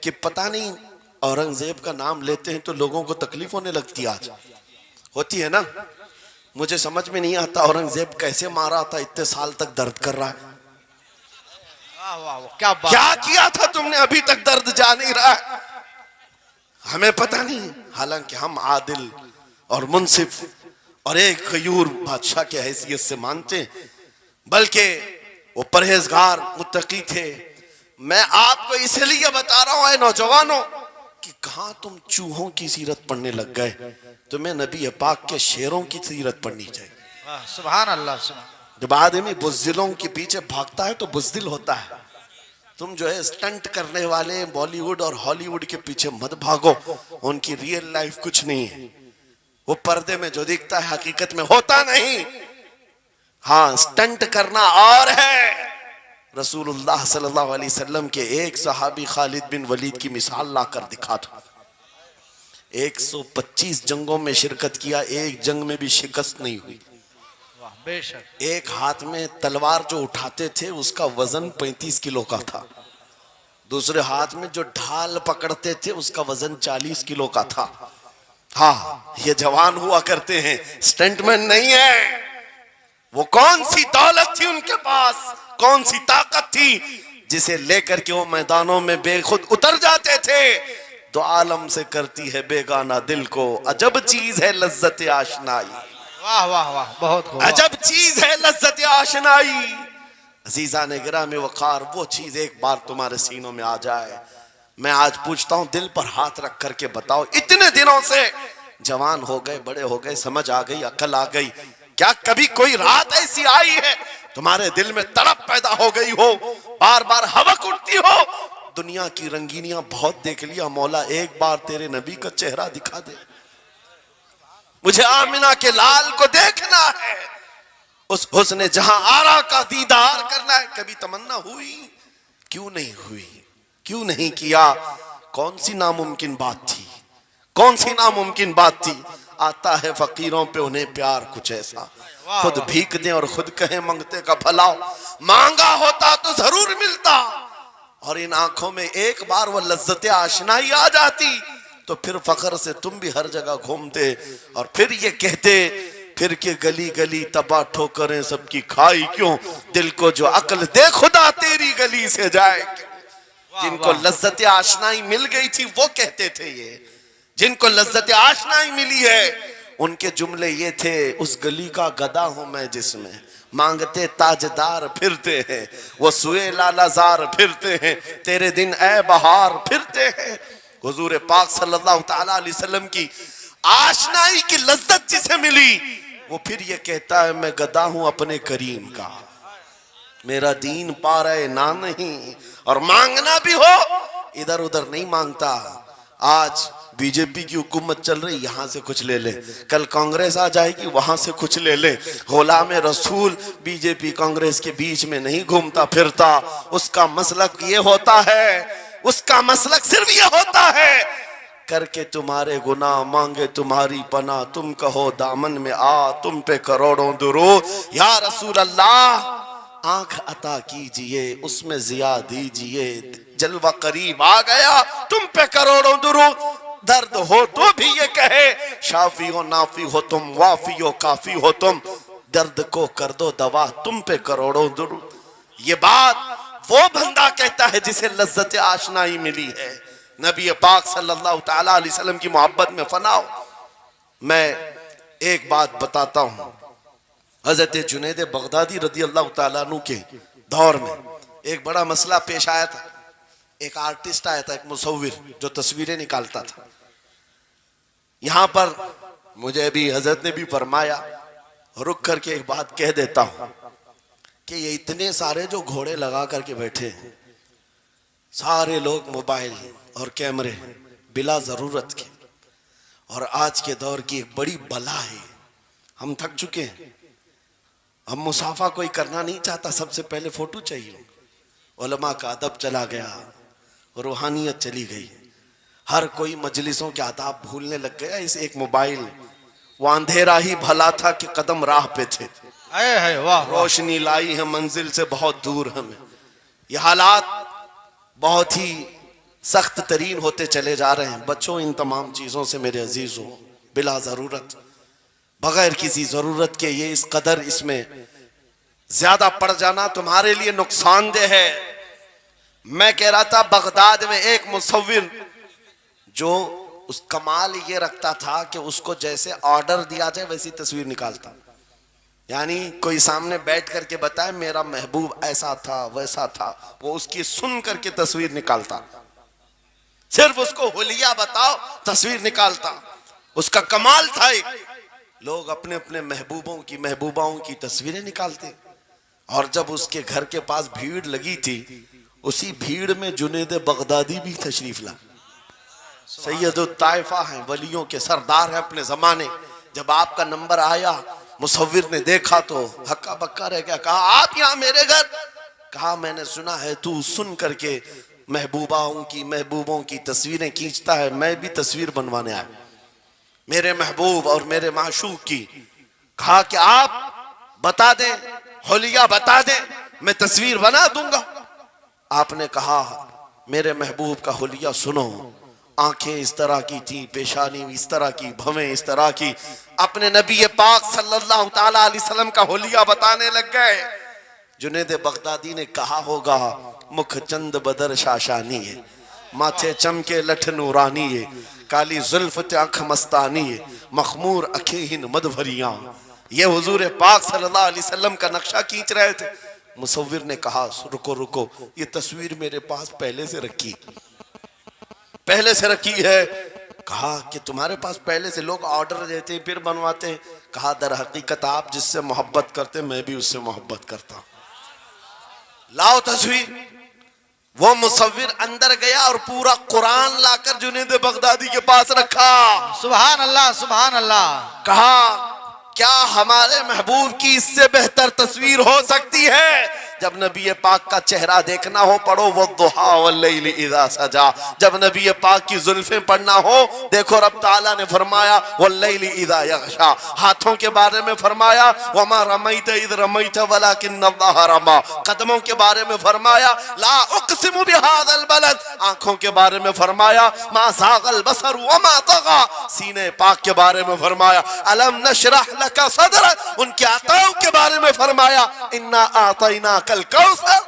Speaker 1: कि पता नहीं औरंगजेब का नाम लेते हैं तो लोगों को तकलीफ होने लगती, आज होती है ना। मुझे समझ में नहीं आता औरंगजेब कैसे मारा था, इतने साल तक दर्द कर रहा है।
Speaker 2: वाह वाह वाह, क्या बात,
Speaker 1: क्या किया था तुमने, अभी तक दर्द जा नहीं रहा है, हमें पता नहीं। हालांकि हम आदिल और मुंसिफ और एक गयूर बादशाह की हैसियत से मानते हैं, बल्कि वो परहेजगार मुत्तकी थे। मैं आपको इसलिए बता रहा हूं ऐ नौजवानों कि कहां तुम चूहों की सीरत पढ़ने लग गए, तुम्हें नबी पाक के शेरों की सीरत पढ़नी चाहिए।
Speaker 2: वाह, सुभान अल्लाह, सुभान।
Speaker 1: जब आदमी बुज़दिलों के पीछे भागता है तो बुज़दिल होता है। तुम जो है स्टंट करने वाले बॉलीवुड और हॉलीवुड के पीछे मत भागो, उनकी रियल लाइफ कुछ नहीं है, वो पर्दे में जो दिखता है हकीकत में होता नहीं। हाँ, स्टंट करना और है। रसूलुल्लाह सल्लल्लाहु अलैहि वसल्लम के एक सहाबी खालिद बिन वलीद की मिसाल लाकर दिखा था। 125 जंगों में शिरकत किया, एक जंग में भी शिकस्त नहीं हुई।
Speaker 2: वाह, बेशक।
Speaker 1: एक हाथ में तलवार जो उठाते थे उसका वजन 35 किलो का था, दूसरे हाथ में जो ढाल पकड़ते थे उसका वजन 40 किलो का था। हाँ, ये जवान हुआ करते हैं, स्टंटमैन नहीं है। वो कौन सी दौलत थी उनके पास, कौन सी ताकत थी जिसे लेकर के वो मैदानों में बेखुद उतर जाते थे। तो आलम से करती है बेगाना दिल को, अजब चीज है लज्जत आशनाई।
Speaker 2: वाह वाह वाह, बहुत खूब।
Speaker 1: अजब चीज है लज्जत आशनाई। अजीजा ने गिरामी वक़ार, वो चीज एक बार तुम्हारे सीनों में आ जाए। मैं आज पूछता हूं, दिल पर हाथ रख करके बताओ, इतने दिनों से जवान हो गए, बड़े हो गए, समझ आ गई, अकल आ गई, क्या कभी कोई रात ऐसी आई है तुम्हारे दिल में तड़प पैदा हो गई हो, बार बार हवक उठती हो? दुनिया की रंगीनियां बहुत देख लिया, मौला एक बार तेरे नबी का चेहरा दिखा दे, मुझे आमिना के लाल को देखना है, उस हुस्न जहां आरा का दीदार करना है। कभी तमन्ना हुई? क्यों नहीं हुई, क्यों नहीं किया? कौन सी नामुमकिन बात थी, कौन सी नामुमकिन बात थी? आता है फकीरों पे उन्हें प्यार कुछ ऐसा, खुद भीख दे और खुद कहे मंगते का भला, मांगा होता तो जरूर मिलता। और इन आंखों में एक बार वो लज्जत आशनाई आ जाती तो फिर फख्र से तुम भी हर जगह घूमते और फिर ये कहते, फिर के गली गली तबाह ठोकरें सबकी खाई क्यों, दिल को जो अक्ल दे खुदा तेरी गली से जाए। जिनको लज्जत आशनाई मिल गई थी वो कहते थे ये, जिनको लज्जत आशनाई मिली है उनके जुमले ये थे, उस गली का गदा हूं मैं जिसमें मांगते ताजदार फिरते हैं, वो सुए लालाजार फिरते हैं, तेरे दिन ए बहार फिरते हैं। हुजूर पाक सल्लल्लाहु ताला अलैहि वसल्लम की आशनाई की लज्जत जिसे मिली वो फिर ये कहता है, मैं गदा हूं अपने करीम का, मेरा दीन पा रहे ना नहीं, और मांगना भी हो इधर उधर नहीं मांगता। आज बीजेपी की हुकूमत चल रही, यहां से कुछ ले ले, कल कांग्रेस आ जाएगी वहां से कुछ ले ले। गुलाम रसूल बीजेपी कांग्रेस के बीच में नहीं घूमता फिरता, उसका मसलक ये होता है, उसका मसलक सिर्फ ये होता है, करके तुम्हारे गुनाह मांगे तुम्हारी पना, तुम कहो दामन में आ तुम पे करोड़ों दुरूद, या रसूल अल्लाह आंख अता कीजिए उसमें जिया दीजिए, जलवा करीब आ गया तुम पे करोड़ों दुरूद। दर्द हो तो भी ये कहे, शाफी हो नाफी हो तुम, वाफी हो काफी हो तुम, दर्द को कर दो दवा तुम पे करोड़ों दुरूद। ये बात वो बंदा कहता है जिसे लज्जत आशनाई मिली है, नबी पाक सल्लल्लाहु ताला अलैहि वसल्लम की मोहब्बत में फना हो। मैं एक बात बताता हूं, हजरत जुनैद बगदादी रदी अल्लाह ताला अन्हु के दौर में एक बड़ा मसला पेश आया था। एक आर्टिस्ट आया था, एक मुसव्विर जो तस्वीरें निकालता था। यहां पर मुझे भी हजरत ने भी फरमाया, रुक करके एक बात कह देता हूं कि ये इतने सारे जो घोड़े लगा करके बैठे हैं, सारे लोग मोबाइल और कैमरे बिला जरूरत के, और आज के दौर की एक बड़ी बला है। हम थक चुके हैं, हम मुसाफा कोई करना नहीं चाहता, सबसे पहले फोटो चाहिए। उलमा का अदब चला गया, रूहानियत चली गई, हर कोई मजलिसों के आदाब भूलने लग गया। इस एक मोबाइल, वो अंधेरा ही भला था कि कदम राह पे थे,
Speaker 2: वाह
Speaker 1: रोशनी लाई है मंजिल से बहुत दूर हमें। ये हालात बहुत ही सख्त तरीन होते चले जा रहे हैं। बच्चों, इन तमाम चीजों से मेरे अजीजों, बिला जरूरत, बगैर किसी जरूरत के ये इस कदर इसमें ज्यादा पड़ जाना तुम्हारे लिए नुकसानदेह है। मैं कह रहा था, बगदाद में एक मुसव्विर जो उस कमाल ये रखता था कि उसको जैसे ऑर्डर दिया जाए वैसी तस्वीर निकालता। यानी कोई सामने बैठ करके बताए मेरा महबूब ऐसा था वैसा था, वो उसकी सुन करके तस्वीर निकालता। सिर्फ उसको हुलिया बताओ, तस्वीर निकालता। उसका कमाल था। लोग अपने अपने महबूबों की महबूबाओं की तस्वीरें निकालते, और जब उसके घर के पास भीड़ लगी थी, उसी भीड़ में जुनेद बगदादी भी तशरीफ ला। सैयदुल ताइफा हैं, वलियों के सरदार हैं अपने जमाने। जब आपका नंबर आया, मुसव्विर ने देखा तो हक्का बक्का रह गया। कहा, आप यहाँ मेरे घर? कहा, मैंने सुना है तू सुन करके महबूबों की तस्वीरें खींचता है, मैं भी तस्वीर बनवाने आया मेरे महबूब और मेरे माशूक की। कहा कि आप बता दें, हुलिया बता दें, मैं तस्वीर बना दूंगा। आपने कहा, मेरे महबूब का हुलिया सुनो। आंखें इस तरह की थी, पेशानी इस तरह की, भवें इस तरह की। अपने नबी पाक सल्लल्लाहु ताला अलैहि वसल्लम का हुलिया बताने लग गए। जुनेद बगदादी ने कहा होगा, मुख चंद बदर शाशानी है, माथे चमके लठ नूरानी है, काली जुल्फ आंख मस्तानी है, मखमूर अखेहिन मद भरियां। ये हुजूर पाक सल्लल्लाहु अलैहि वसल्लम का नक्शा खींच रहे थे। मुसव्विर ने कहा, रुको रुको, ये तस्वीर मेरे पास पहले से रखी है। कहा कि तुम्हारे पास पहले से, लोग ऑर्डर देते फिर बनवाते। कहा, दर हकीकत आप जिससे मोहब्बत करते, मैं भी उससे मोहब्बत करता। लाओ तस्वीर। वो मुसव्विर अंदर गया और पूरा कुरान लाकर जुनेद बगदादी के पास रखा।
Speaker 2: सुभान अल्लाह, सुभान अल्लाह। कहा,
Speaker 1: क्या हमारे महबूब की इससे बेहतर तस्वीर हो सकती है? जब नबी पाक का चेहरा देखना हो, पढ़ो वद्दुहा वल्लैलि इज़ा सजा। जब नबी पाक की जुल्फें पढ़ना हो, देखो रब ताला ने फरमाया वल्लैलि इज़ा यग़शा। हाथों के बारे में फरमाया वमा रमैत इज़ रमैत वलाकिन अल्लाह रमा। कदमों के बारे में फरमाया ला उक़सिमु बिहाज़ल बलद। आंखों के बारे में फरमाया मा ज़ाग़ल बसर वमा तग़ा। सीने पाक के बारे में फरमाया अलम नशरह लका सदरक। उनके अताओं के बारे में फरमाया इन्ना आतैना कल कौसर।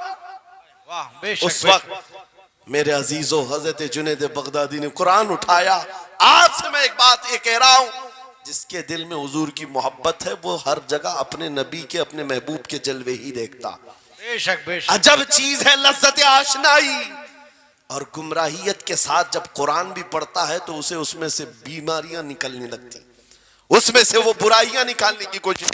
Speaker 1: उस वक्त मेरे अजीजों, हजरत जुनेद बगदादी ने कुरान उठाया। आपसे मैं एक बात ये कह रहा हूं, जिसके दिल में हुजूर की मोहब्बत है, वो हर जगह अपने नबी के, अपने महबूब के जलवे ही देखता।
Speaker 2: बेशक बेशक।
Speaker 1: अजब चीज है लज्जत आशनाई। और गुमराहियत के साथ जब कुरान भी पढ़ता है तो उसे उसमें से बीमारियां निकलने लगती, उसमें से वो बुराइयां निकालने की कोशिश।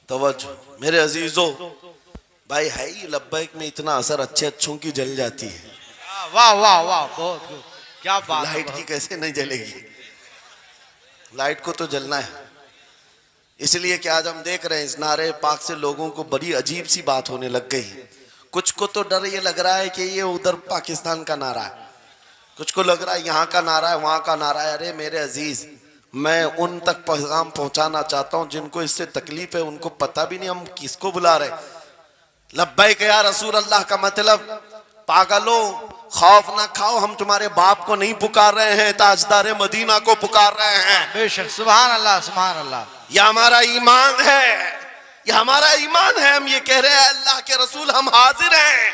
Speaker 1: तवज्जो मेरे अजीजों, भाई है ही लब्बैक में इतना असर अच्छे अच्छों की जल जाती है।
Speaker 2: वाह वाह वाह, बहुत क्या बात।
Speaker 1: लाइट की कैसे नहीं जलेगी? लाइट को तो जलना है। इसलिए कि आज हम देख रहे हैं इस नारे पाक से लोगों को बड़ी अजीब सी बात होने लग गई। कुछ को तो डर ये लग रहा है कि ये उधर पाकिस्तान का नारा है, कुछ को लग रहा है यहाँ का नारा है, वहां का नारा है। अरे मेरे अजीज, मैं उन तक पैगाम पहुंचाना चाहता हूं जिनको इससे तकलीफ है, उनको पता भी नहीं हम किसको बुला रहे। लब्बैक या रसूल अल्लाह का मतलब, पागलो खौफ ना खाओ, हम तुम्हारे बाप को नहीं पुकार रहे हैं, ताजदार मदीना को पुकार रहे हैं।
Speaker 2: बेशक, सुभान अल्लाह, सुभान अल्लाह।
Speaker 1: यह हमारा ईमान है। ये हमारा ईमान है। हम ये कह रहे हैं अल्लाह के रसूल हम हाजिर हैं।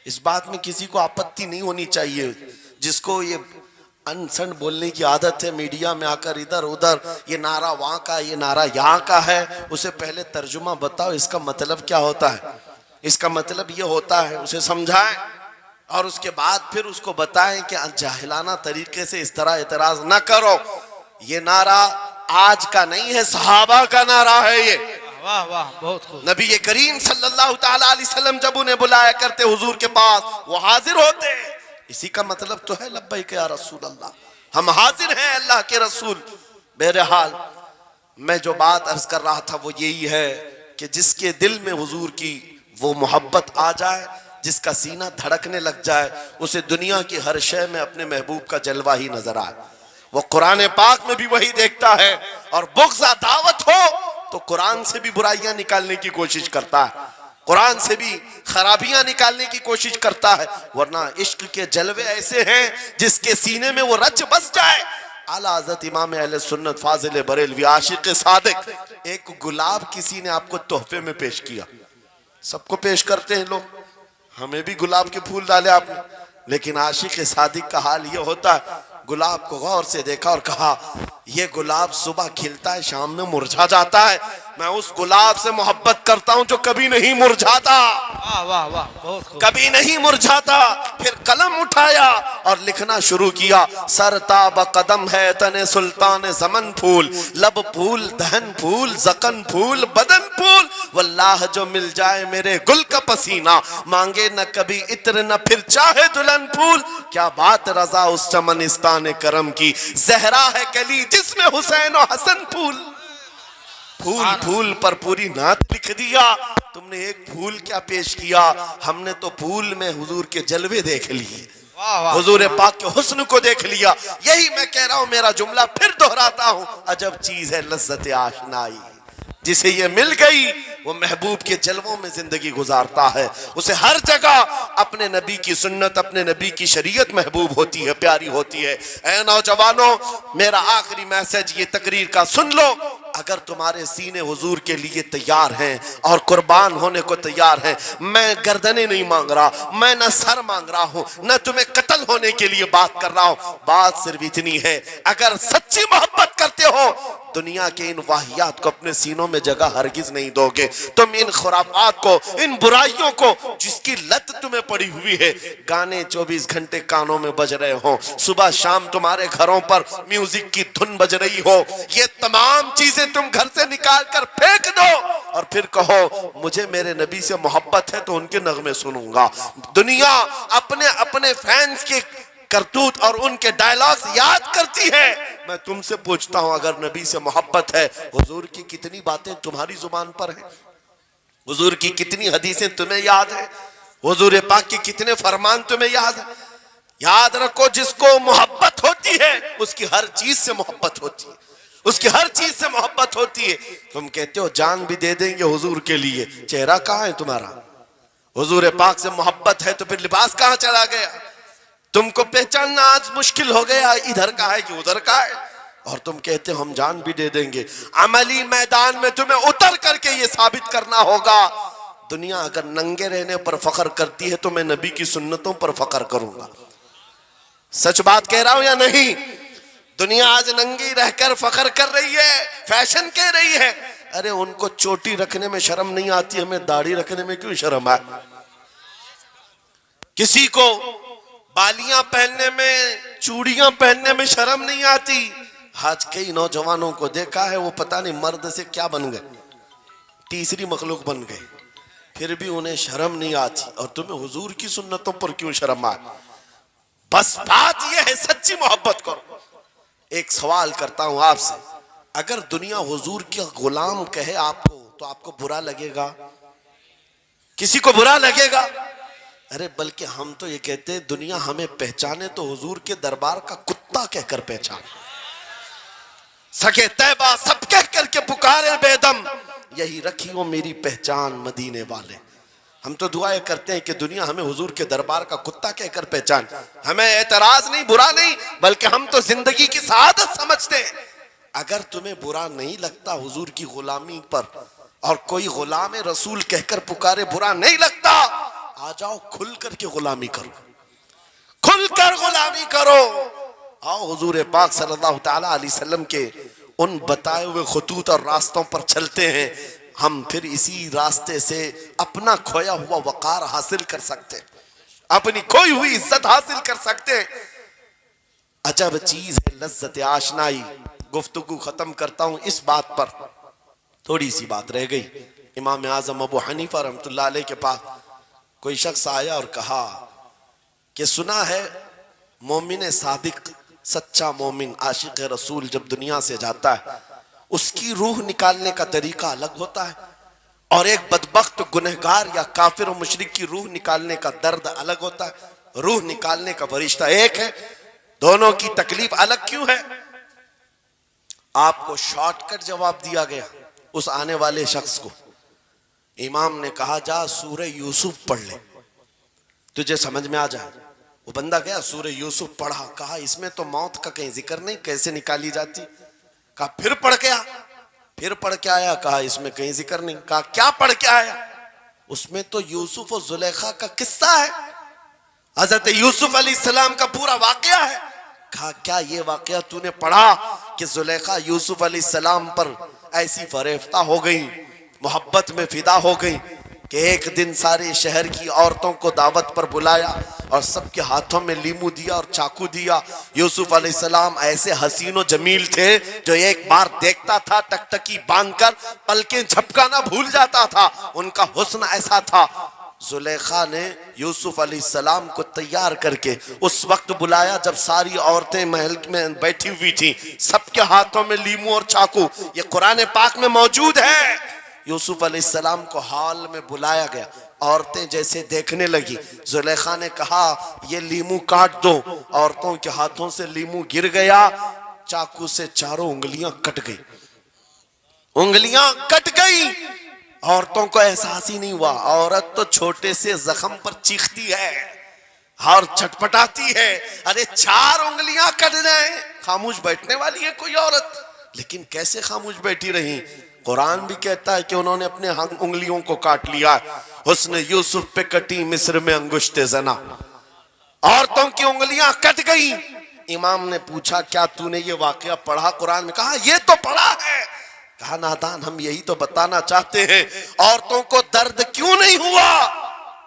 Speaker 1: इस बात में किसी को आपत्ति नहीं होनी चाहिए। जिसको ये अनसन बोलने की आदत है, मीडिया में आकर इधर उधर ये नारा वहां का, ये नारा यहाँ का है, उसे पहले तर्जुमा बताओ इसका मतलब क्या होता है। इसका मतलब ये होता है, उसे समझाएं और उसके बाद फिर उसको बताएं कि जाहिलाना तरीके से इस तरह एतराज ना करो। ये नारा आज का नहीं है, सहाबा का नारा है ये।
Speaker 2: वाह वाह, बहुत खूब।
Speaker 1: नबी करीम सल्लल्लाहु ताला अलैहि वसल्लम जब उन्हें बुलाया करते हुजूर के पास, वो हाजिर होते। इसी का मतलब तो है लब्बैक या रसूल अल्लाह, हम हाजिर हैं अल्लाह के रसूल। बहरहाल मैं जो बात अर्ज कर रहा था वो यही है कि जिसके दिल में हुजूर की वो मोहब्बत आ जाए, जिसका सीना धड़कने लग जाए, उसे दुनिया की हर शय में अपने महबूब का जलवा ही नजर आए। वो कुरान पाक में भी वही देखता है। और बुग़्ज़ दावत हो तो कुरान से भी बुराइयां निकालने की कोशिश करता है, कुरान से भी खराबियां निकालने की कोशिश करता है। वरना इश्क के जलवे ऐसे हैं जिसके सीने में वो रच बस जाए। आला हज़रत इमाम अहले सुन्नत फाजिल बरेलवी आशिक सादिक, एक गुलाब किसी ने आपको तोहफे में पेश किया। सबको पेश करते हैं लोग, हमें भी गुलाब के फूल डाले आपने, लेकिन आशिक सादिक का हाल ये होता है, गुलाब को गौर से देखा और कहा ये गुलाब सुबह खिलता है, शाम में मुरझा जाता है। मैं उस गुलाब से मोहब्बत करता हूं जो कभी नहीं मुरझाता।
Speaker 2: वाह वाह वाह, बहुत खूब।
Speaker 1: कभी नहीं मुरझाता। फिर कलम उठाया और लिखना शुरू किया। सरताब कदम है तने सुल्तान ज़मन फूल, लब फूल दहन फूल जकन फूल बदन फूल, वल्लाह जो मिल जाए मेरे गुल का पसीना, मांगे न कभी इत्र न फिर चाहे दुल्हन फूल। क्या बात रजा उस चमनिस्तान करम की, जहरा है कली जिसमें हुसैन और हसन फूल। फूल फूल पर पूरी नात लिख दिया। तुमने एक फूल क्या पेश किया, हमने तो फूल में हुजूर के जलवे देख लिए, हुजूर पाक के हुस्न को देख लिया। यही मैं कह रहा हूं, मेरा जुमला फिर दोहराता हूं, अजब चीज है लज्जत आशनाई। जिसे ये मिल गई वो महबूब के जलवों में जिंदगी गुजारता है। उसे हर जगह अपने नबी की सुन्नत, अपने नबी की शरीयत महबूब होती है, प्यारी होती है। ऐ नौजवानों, मेरा आखिरी मैसेज ये तकरीर का सुन लो। अगर तुम्हारे सीने हुजूर के लिए तैयार हैं और कुर्बान होने को तैयार हैं, मैं गर्दनें नहीं मांग रहा, मैं न सर मांग रहा हूं, न तुम्हें कत्ल होने के लिए बात कर रहा हूं। बात सिर्फ इतनी है, अगर सच्ची मोहब्बत करते हो, दुनिया के इन वाहियात को अपने सीनों में जगह हरगिज नहीं दोगे। तुम इन खुराफात को, इन बुराइयों को, जिसकी लत तुम्हें पड़ी हुई है, गाने 24 घंटे कानों में बज रहे हो, सुबह शाम तुम्हारे घरों पर म्यूजिक की धुन बज रही हो, ये तमाम चीजें तुम घर से निकाल कर फेंक दो और फिर कहो मुझे मेरे नबी से मोहब्बत है तो उनके नगमे सुनूंगा। दुनिया अपने अपने फैंस के करतूत और उनके डायलॉग्स याद करती है। मैं तुमसे पूछता हूं, अगर नबी से मोहब्बत है, हुजूर की कितनी बातें तुम्हारी जुबान पर है, हुजूर की कितनी हदीसें तुम्हें याद है, हुजूर पाक के कितने फरमान तुम्हें याद है। याद रखो, जिसको मोहब्बत होती है उसकी हर चीज से मोहब्बत होती है, उसकी हर चीज से मोहब्बत होती है। तुम कहते हो जान भी दे देंगे हुजूर के लिए, चेहरा कहां है तुम्हारा? हुजूर पाक से मोहब्बत है तो फिर लिबास कहां चला गया? तुमको पहचानना आज मुश्किल हो गया, इधर का है कि उधर का है, और तुम कहते हो हम जान भी दे देंगे। अमली मैदान में तुम्हें उतर करके ये साबित करना होगा। दुनिया अगर नंगे रहने पर फख्र करती है तो मैं नबी की सुन्नतों पर फख्र करूंगा। सच बात कह रहा हूं या नहीं? दुनिया आज नंगी रहकर फख्र कर रही है, फैशन कह रही है। अरे उनको चोटी रखने में शर्म नहीं आती, हमें दाढ़ी रखने में क्यों शर्म है? किसी को बालियां पहनने में, चूड़ियां पहनने में शर्म नहीं आती। आज कई नौजवानों को देखा है, वो पता नहीं मर्द से क्या बन गए, तीसरी मखलूक बन गए, फिर भी उन्हें शर्म नहीं आती। और तुम्हें हुजूर की सुन्नतों पर क्यों शर्म आए? बस बात यह है, सच्ची मोहब्बत करो। एक सवाल करता हूं आपसे, अगर दुनिया हुजूर के गुलाम कहे आपको तो आपको बुरा लगेगा? किसी को बुरा लगेगा? अरे बल्कि हम तो ये कहते हैं दुनिया हमें पहचाने तो हुजूर के दरबार का कुत्ता कहकर पहचाने, सके तैबा सब कह करके पुकारे बेदम, यही रखी हो मेरी पहचान मदीने वाले। हम तो दुआएं करते हैं कि दुनिया हमें हुजूर के दरबार का कुत्ता कहकर पहचान। हमें एतराज नहीं, बुरा नहीं, बल्कि हम तो जिंदगी की सआदत समझते हैं। अगर तुम्हें बुरा नहीं लगता हुजूर की गुलामी पर, और कोई गुलाम रसूल कहकर पुकारे बुरा नहीं लगता। आ जाओ खुल करके गुलामी करो, खुलकर गुलामी करो। आओ हुजूर पाक सल्लल्लाहु ताला अलैहि वसल्लम के उन बताए हुए खतूत और रास्तों पर चलते हैं। हम फिर इसी रास्ते से अपना खोया हुआ वकार हासिल कर सकते हैं, अपनी खोई हुई इज्जत हासिल कर सकते हैं। अजब चीज है लज्जत आशनाई। गुफ्तगू खत्म करता हूं इस बात पर, थोड़ी सी बात रह गई। इमाम आजम अबू हनीफा रहमतुल्लाह अलैह के पास कोई शख्स आया और कहा कि सुना है मोमिन सादिक, सच्चा मोमिन आशिक रसूल जब दुनिया से जाता है उसकी रूह निकालने का तरीका अलग होता है, और एक बदबख्त गुनहगार या काफिर और मुशरिक की रूह निकालने का दर्द अलग होता है। रूह निकालने का फरिश्ता एक है, दोनों की तकलीफ अलग क्यों है? आपको शॉर्टकट जवाब दिया गया उस आने वाले शख्स को। इमाम ने कहा जा सूरह यूसुफ पढ़ ले, तुझे समझ में आ जाए। वो बंदा गया सूरह यूसुफ पढ़ा, कहा इसमें तो मौत का कहीं जिक्र नहीं, कैसे निकाली जाती। कहा फिर पढ़ के आ, फिर पढ़ के आया, कहा इसमें कहीं जिक्र नहीं। कहा क्या पढ़ के आया? उसमें तो यूसुफ और जुलेखा का किस्सा है, हजरत यूसुफ अलैहिस्सलाम का पूरा वाकया है। कहा क्या ये वाकया तूने पढ़ा कि जुलेखा यूसुफ अलैहिस्सलाम पर ऐसी फरेफ्ता हो गई, मोहब्बत में फिदा हो गई कि एक दिन सारे शहर की औरतों को दावत पर बुलाया और सबके हाथों में लीमू दिया और चाकू दिया। यूसुफ अलैहिस्सलाम ऐसे हसीनो जमील थे जो एक बार देखता था टकटकी बांधकर पलकें झपकाना भूल जाता था, उनका हुस्न ऐसा था। जुलेखा ने यूसुफ अलैहिस्सलाम को तैयार करके उस वक्त बुलाया जब सारी औरतें महल में बैठी हुई थी, सबके हाथों में लीमू और चाकू, ये कुरान पाक में मौजूद है। यूसुफ अलैहिस्सलाम को हॉल में बुलाया गया, औरतें जैसे देखने लगी, जुलेखा ने कहा ये लीमू काट दो। औरतों के हाथों से लीमू गिर गया, चाकू से चारों उंगलियां कट गई, उंगलियां कट गई। औरतों को एहसास ही नहीं हुआ। औरत तो छोटे से जख्म पर चीखती है और छटपटाती है, अरे 4 उंगलियां कट जाए, खामोश बैठने वाली है कोई औरत, लेकिन कैसे खामोश बैठी रही? कुरान भी कहता है कि उन्होंने अपने उंगलियों को काट लिया। हुस्न यूसुफ पे कटी मिस्र में अंगुश्ते जना, औरतों की उंगलियां कट गई। इमाम ने पूछा क्या तूने ये वाकया पढ़ा कुरान में? कहा ये तो पढ़ा है। कहा नादान, हम यही तो बताना चाहते हैं, औरतों को दर्द क्यों नहीं हुआ?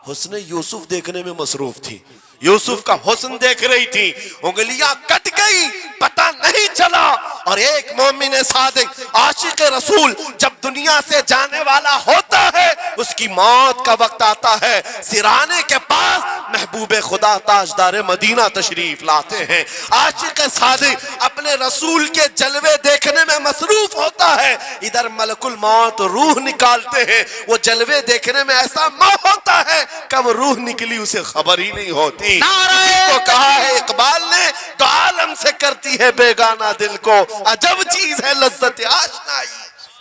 Speaker 1: हुस्न यूसुफ देखने में मसरूफ थी, यूसुफ का हुस्न देख रही थी, उंगलियां कट गई, पता नहीं चला। और एक मोमिन सादिक आशिक रसूल जब दुनिया से जाने वाला होता है, उसकी मौत का वक्त आता है, सिराने के पास महबूब खुदा ताजदार मदीना तशरीफ लाते हैं। आशिक सादिक अपने रसूल के जलवे देखने में मसरूफ होता है, इधर मलकुल मौत रूह निकालते हैं। वो जलवे देखने में ऐसा मोह होता है, कब रूह निकली उसे खबर ही नहीं होती। को कहा है इकबाल ने, तो आलम से करती है बेगाना दिल को, अजब चीज है लज्जत आशनाई।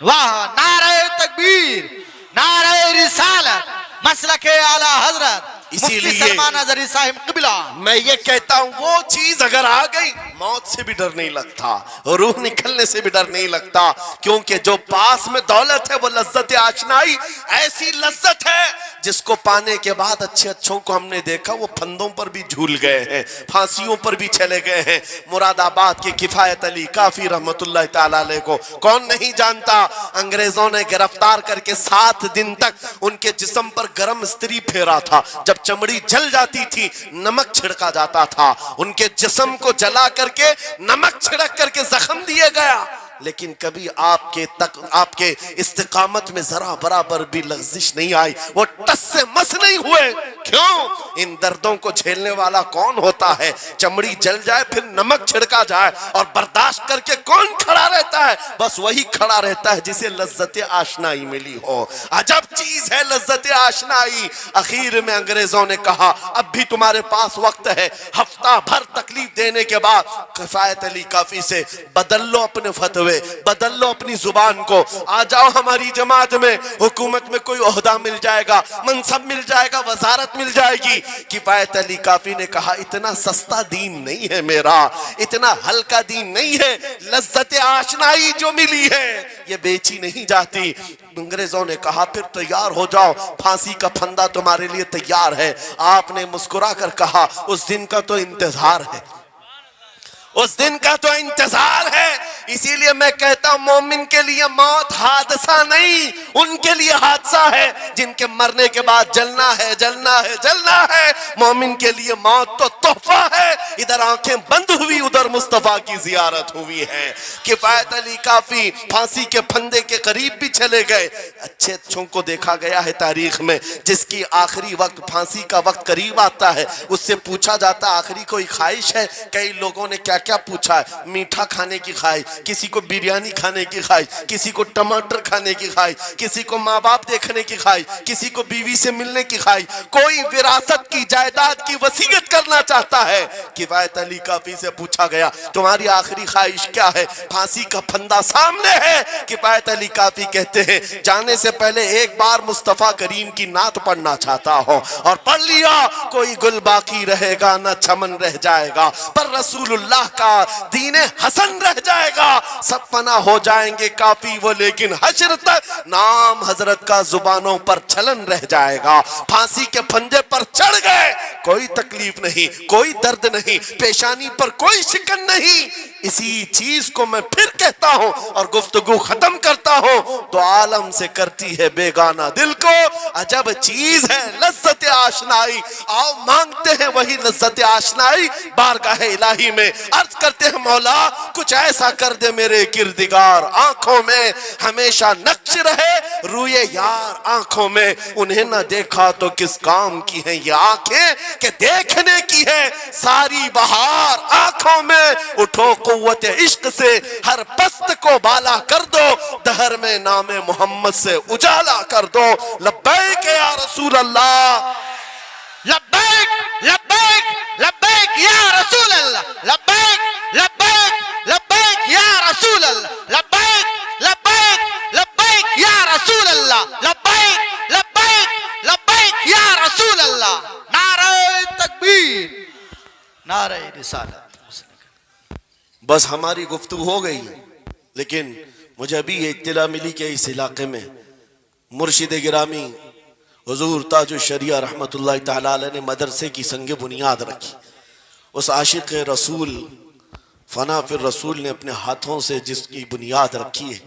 Speaker 2: वाह, नारे तकबीर, नारे रिसालत, मसलके आला हजरत
Speaker 1: इसीलिए
Speaker 2: सलमान अज़हरी साहिब क़िबला।
Speaker 1: मैं ये कहता हूं वो चीज अगर आ गई, मौत से भी डर नहीं लगता, रूह निकलने से भी डर नहीं लगता, क्योंकि जो पास में दौलत है वो लज्जत आशनाई ऐसी लज्जत है जिसको पाने के बाद अच्छे अच्छों को हमने देखा वो फंदों पर भी झूल गए हैं, फांसियों पर भी चले गए हैं। मुरादाबाद के किफायत अली काफी रहमतुल्लाह ताला अलैह को कौन नहीं जानता? अंग्रेजों ने गिरफ्तार करके 7 दिन तक उनके जिस्म पर गर्म इस्त्री फेरा था। जब चमड़ी जल जाती थी नमक छिड़का जाता था, उनके जिस्म को जला करके नमक छिड़क करके जख्म दिए गया, लेकिन कभी आपके इस्तिकामत में जरा बराबर भी लग़्ज़िश नहीं आई, वो टस से मस नहीं हुए। क्यों? इन दर्दों को झेलने वाला कौन होता है? चमड़ी जल जाए फिर नमक छिड़का जाए और बर्दाश्त करके कौन खड़ा रहता है? बस वही खड़ा रहता है जिसे लज्जत आशनाई मिली हो। अजब चीज है लज्जत आशनाई। आखिर में अंग्रेजों ने कहा अब भी तुम्हारे पास वक्त है, हफ्ता भर तकलीफ देने के बाद किफायत अली काफी से बदल लो अपने फतवे, हुए, बदल लो अपनी जुबान को, आ जाओ हमारी जमात में, हुकूमत में कोई ओहदा मिल जाएगा, मनसब मिल जाएगा, वजारत मिल जाएगी। किफायत अली काफी ने कहा इतना सस्ता दीन नहीं है मेरा, इतना हल्का दीन नहीं है, लज्जत आशनाई जो मिली है ये बेची नहीं जाती। अंग्रेजों ने कहा फिर तैयार हो जाओ, फांसी का फंदा तुम्हारे लिए तैयार है। आपने मुस्कुरा कर कहा उस दिन का तो इंतजार है, उस दिन का तो इंतजार है। इसीलिए मैं कहता हूं मोमिन के लिए मौत हादसा नहीं, उनके लिए हादसा है जिनके मरने के बाद जलना है, जलना है, जलना है। मोमिन के लिए मौत तो तोहफा है। इधर आंखें बंद हुई, उधर मुस्तफा की जियारत हुई है। किफायत अली काफी फांसी के फंदे के करीब भी चले गए। अच्छे अच्छों को देखा गया है तारीख में, जिसकी आखिरी वक्त फांसी का वक्त करीब आता है, उससे पूछा जाता आखिरी कोई ख्वाहिश है। कई लोगों ने क्या क्या पूछा है, मीठा खाने की ख्वाहिश, किसी को बिरयानी खाने की ख्वाहिश, किसी को टमाटर खाने की ख्वाहिश, किसी को माँ बाप देखने की ख्वाहिश, किसी को बीवी से मिलने की ख्वाहिश, कोई विरासत की जायदाद की वसीयत करना चाहता है। किफायत अली काफी से पूछा गया तुम्हारी आखिरी ख्वाहिश क्या है? फांसी का फंदा सामने है। किफायत अली काफी कहते हैं जाने से पहले एक बार मुस्तफा करीम की नात पढ़ना चाहता हो, और पढ़ लिया कोई गुल बाकी रहेगा न चमन रह जाएगा, पर रसूलुल्लाह का दीने हसन रह जाएगा। सब फना हो जाएंगे काफी वो, लेकिन हश्र तक नाम हजरत का जुबानों पर चलन रह जाएगा। फांसी के फंदे पर चढ़ गए, कोई तकलीफ नहीं, कोई दर्द नहीं, पेशानी पर कोई शिकन नहीं। इसी चीज को मैं फिर कहता हूं और गुफ्तगू खत्म करता हूं, तो आलम से करती है बेगाना दिल को अजब चीज है लज्जत आशनाई। आओ मांगते हैं वही लज्जत आशनाई बारगाह इलाही में, अर्ज करते हैं मौला कुछ ऐसा कर दे मेरे किरदिगार, आंखों में हमेशा नक्श रहे रूए यार आंखों में। उन्हें न देखा तो किस काम की है ये आंखें कि देखने की है सारी बहार आंखों में। उठो कुव्वत इश्क से हर पस्त को बाला कर दो, दहर में नामे मोहम्मद से उजाला कर दो। लब्बैक या रसूल अल्लाह,
Speaker 2: लब्बैक लब्बैक लब्बैक या रसूल अल्लाह, लब्बैक लब्बैक लब्बैक या रसूल अल्लाह, लब्बैक लब्बैक लब्बैक या रसूल अल्लाह, लब्बैक लब्बैक लब्बैक या रसूल अल्लाह। नारे तकबीर, नारे रिसालत।
Speaker 1: बस हमारी गुफ्तगू हो गई, लेकिन मुझे अभी ये इत्तला मिली कि इस इलाके में मुर्शिद गिरामी हुजूर ताजुल शरिया रहमतुल्लाह तआला अलैह ने मदरसे की संग बुनियाद रखी। उस आशिक रसूल फना फिर रसूल ने अपने हाथों से जिसकी बुनियाद रखी है,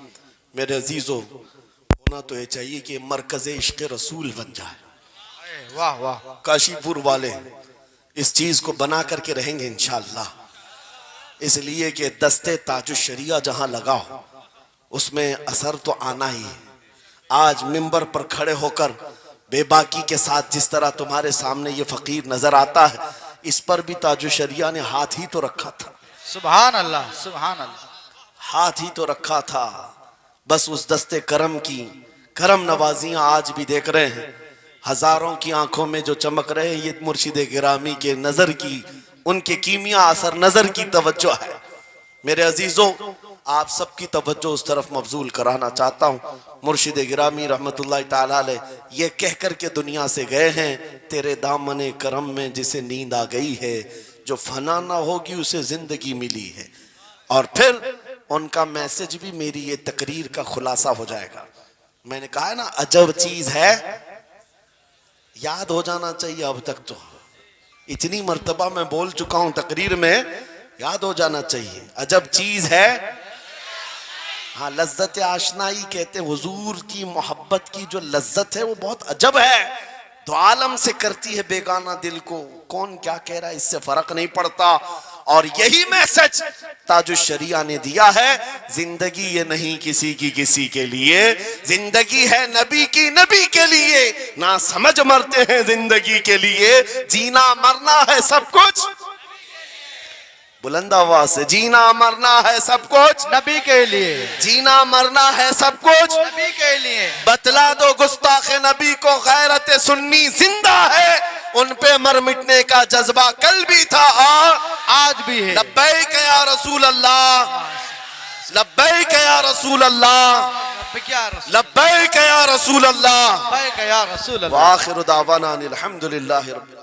Speaker 1: मेरे अजीजों होना तो ये चाहिए कि मरकज़ इश्क़ रसूल बन जाए।
Speaker 2: वाह वाह,
Speaker 1: काशीपुर वाले इस चीज को बना करके रहेंगे इंशाअल्लाह, इसलिए कि दस्ते ताजुल शरिया जहां लगाओ उसमें असर तो आना ही है। आज मिंबर पर खड़े होकर बेबाकी के साथ जिस तरह तुम्हारे सामने ये फकीर नजर आता है, इस पर भी ताजुल शरिया ने हाथ ही तो रखा था।
Speaker 2: सुभान अल्लाह, सुभान अल्लाह,
Speaker 1: हाथ ही तो रखा था। बस उस दस्ते करम की करम नवाजियां आज भी देख रहे हैं, हजारों की आंखों में जो चमक रहे हैं, ये मुर्शिद गिरामी के नजर की, उनके कीमिया असर नजर की तवज्जो है। मेरे अजीजों आप सबकी तवज्जो उस तरफ मबजूल कराना चाहता हूँ। मुर्शिद गिरामी रहमतुल्लाह ताला अलैह ये कहकर के दुनिया से गए हैं, तेरे दामने करम में जिसे नींद आ गई है, जो फना ना होगी उसे जिंदगी मिली है। और फिर उनका मैसेज भी मेरी ये तकरीर का खुलासा हो जाएगा। मैंने कहा है ना अजब चीज है, याद हो जाना चाहिए। अब तक तो इतनी मर्तबा मैं बोल चुका हूं तकरीर में, याद हो जाना चाहिए। अजब चीज है, हाँ लज्जत आशनाई कहते हैं। हुजूर की मोहब्बत की जो लज्जत है वो बहुत अजब है, तो आलम से करती है बेगाना दिल को। कौन क्या कह रहा है इससे फर्क नहीं पड़ता। और यही मैसेज ताजुल शरिया ने दिया है, जिंदगी ये नहीं किसी की किसी के लिए, जिंदगी है नबी की नबी के लिए। ना समझ मरते हैं जिंदगी के लिए, जीना मरना है सब कुछ। बुलंद आवाज से, जीना मरना है सब कुछ
Speaker 2: नबी के लिए,
Speaker 1: जीना मरना है सब कुछ
Speaker 2: नबी के लिए।
Speaker 1: बतला दो गुस्ताखे नबी को गैरत सुन्नी जिंदा है, उन पे मर मिटने का जज्बा कल भी था और
Speaker 2: आज भी है।
Speaker 1: लब्बैक या रसूल अल्लाह, लब्बैक या रसूल अल्लाह,
Speaker 2: लब्बैक या रसूल,
Speaker 1: लब्बैक या रसूल अल्लाह।
Speaker 2: लब्बैक या रसूल अल्लाह।
Speaker 1: व आखिरु दावाना अनिल हम्दुलिल्लाहि रब्बिल